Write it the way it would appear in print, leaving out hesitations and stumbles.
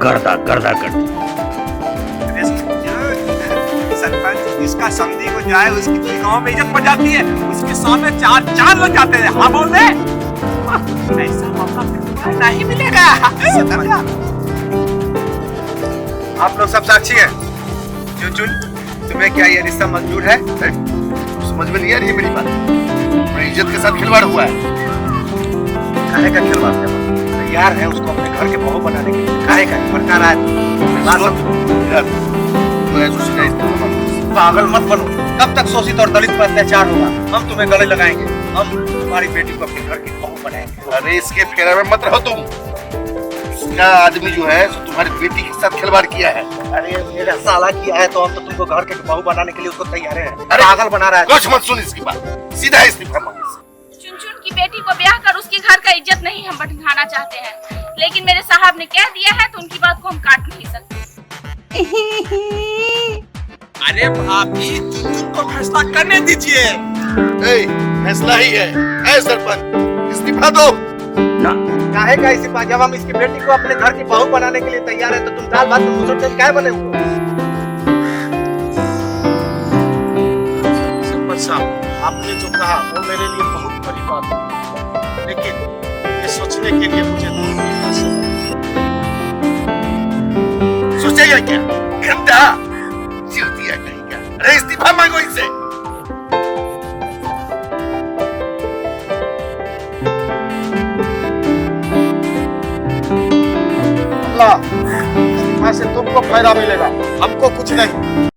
गर्दा गर्दा कर दी। सरपंच, इसका समधी को जो है उसकी पूरी गांव में इज्जत बढ़ जाती है, उसके सामने चार चार लोग जाते हैं। हाँ बोल दे, ऐसा मौका फिर दोबारा नहीं मिलेगा। आप लोग सब साक्षी हैं। चुन, तुम्हें क्या ये रिश्ता मंजूर है? समझ में नहीं आ रही है मेरी बात। मेरी इज्जत के साथ खिलवाड़ हुआ है। काहे का खिलवाड़ है? तैयार है उसको अपने घर के बहू बनाने के लिए। काहे का फटका रहा है? पागल मत बनो। कब तक शोषित और दलित पर अत्याचार होगा? हम तुम्हें गले लगाएंगे। हम तुम्हारी बेटी को अपने घर की बहू बनाएंगे। अरे इसके फेरे में मत रहो तुम। इसका आदमी जो है सो तुम्हारी बेटी के साथ खिलवाड़ किया है। अरे मेरा साला किया है तो हम तो तुमको घर के बहू बनाने के लिए उसको तैयार है। अरे पागल बना रहा है। कुछ मत सुन इसकी बात, सीधा इस्तीफा मांगे से। चुन की बेटी को ब्याह कर उसके घर का इज्जत नहीं हम बढ़ाना चाहते हैं, लेकिन मेरे साहब ने कह दिया है तो उनकी बात को हम काट नहीं सकते। अरे भाभी, चुन को फैसला करने दीजिए। फैसला ही है सरपंच, इस्तीफा दो। ना काहे का इस्तीफा? जब हम इसकी बेटी को अपने घर की बहू बनाने के लिए तैयार है तो तुम दाल भात में मुसलसल काहे बने हुए? सरपंच साहब, आपने जो कहा वो मेरे लिए बहुत बड़ी बात है, लेकिन ये सोचने के लिए मुझे 2 मिनट का समय। सोचेगा क्या घंटा जीव दिया कहेगा। अरे इस्तीफा मांगो इनसे। अल्लाह, इस्तीफा से तुमको फायदा मिलेगा, हमको कुछ नहीं।